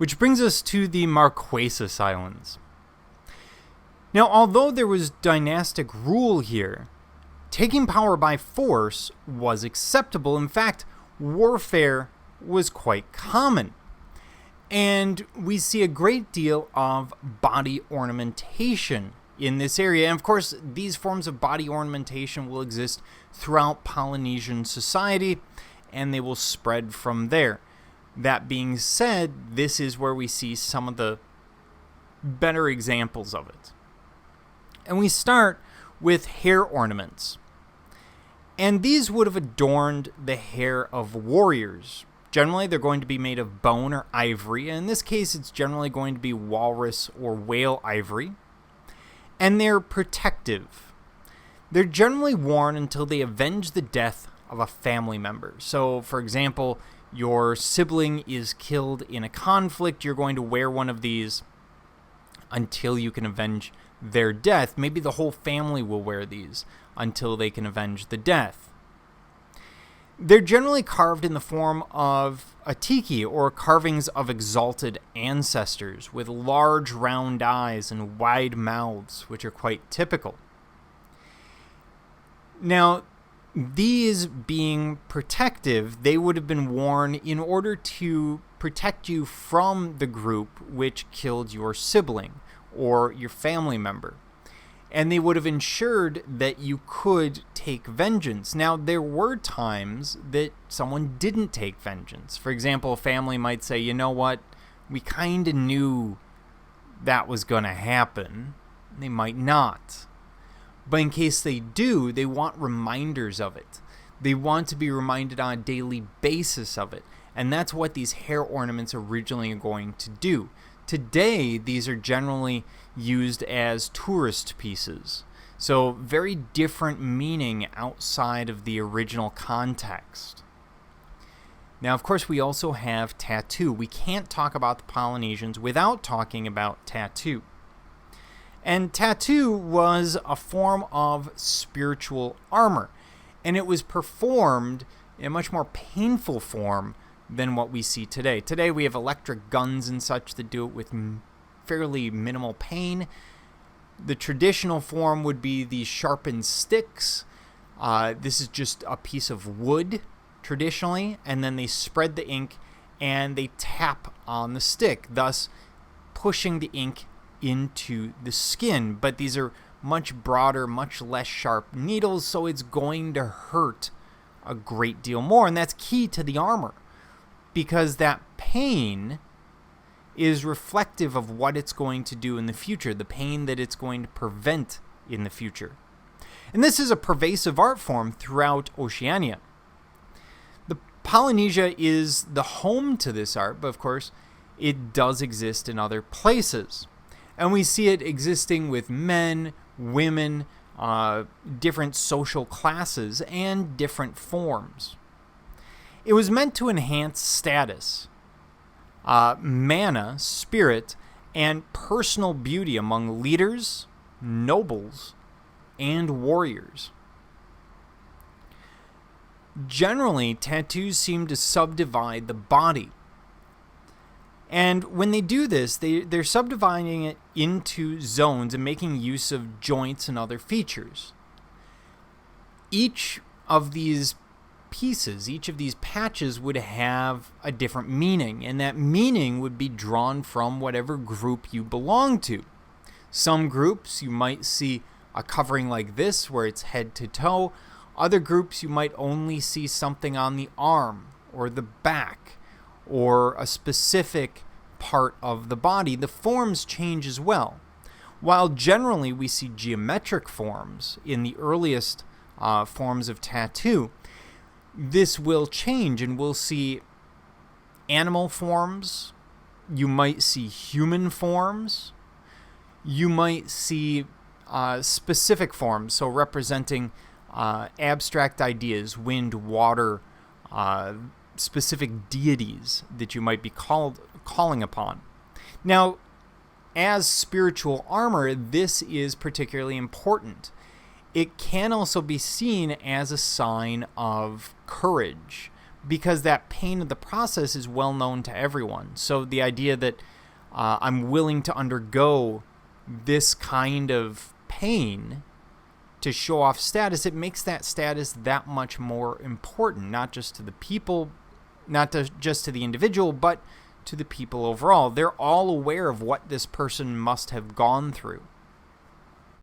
Which brings us to the Marquesas Islands. Now, although there was dynastic rule here, taking power by force was acceptable. In fact, warfare was quite common. And we see a great deal of body ornamentation in this area. And of course, these forms of body ornamentation will exist throughout Polynesian society, and they will spread from there. That being said, this is where we see some of the better examples of it. And we start with hair ornaments. And these would have adorned the hair of warriors. Generally, they're going to be made of bone or ivory. And in this case, it's generally going to be walrus or whale ivory. And they're protective. They're generally worn until they avenge the death of a family member. So, for example, your sibling is killed in a conflict, you're going to wear one of these until you can avenge their death. Maybe the whole family will wear these until they can avenge the death. They're generally carved in the form of a tiki, or carvings of exalted ancestors with large round eyes and wide mouths, which are quite typical. Now, these being protective, they would have been worn in order to protect you from the group which killed your sibling or your family member. And they would have ensured that you could take vengeance. Now, there were times that someone didn't take vengeance. For example, a family might say, you know what, we kind of knew that was going to happen. They might not. But in case they do, they want reminders of it. They want to be reminded on a daily basis of it. And that's what these hair ornaments originally are going to do. Today, these are generally used as tourist pieces. So very different meaning outside of the original context. Now, of course, we also have tattoo. We can't talk about the Polynesians without talking about tattoo. And tattoo was a form of spiritual armor. And it was performed in a much more painful form than what we see today. Today we have electric guns and such that do it with fairly minimal pain. The traditional form would be the sharpened sticks. This is just a piece of wood traditionally, and then they spread the ink and they tap on the stick, thus pushing the ink into the skin. But these are much broader, much less sharp needles, so it's going to hurt a great deal more. And that's key to the armor, because that pain is reflective of what it's going to do in the future, the pain that it's going to prevent in the future. And this is a pervasive art form throughout Oceania. The Polynesia is the home to this art, but of course, it does exist in other places. And we see it existing with men, women, different social classes, and different forms. It was meant to enhance status, mana, spirit, and personal beauty among leaders, nobles, and warriors. Generally, tattoos seem to subdivide the body. And when they do this, they're subdividing it into zones and making use of joints and other features. Each of these pieces, each of these patches would have a different meaning, and that meaning would be drawn from whatever group you belong to. Some groups you might see a covering like this where it's head to toe. Other groups you might only see something on the arm or the back or a specific part of the body. The forms change as well. While generally we see geometric forms in the earliest forms of tattoo, this will change, and we'll see animal forms. You might see human forms. You might see specific forms, so representing abstract ideas, wind, water, specific deities that you might be calling upon. Now, as spiritual armor, this is particularly important. It can also be seen as a sign of courage, because that pain of the process is well known to everyone. So the idea that I'm willing to undergo this kind of pain to show off status, it makes that status that much more important, not just to the people, just to the individual, but to the people overall. They're all aware of what this person must have gone through.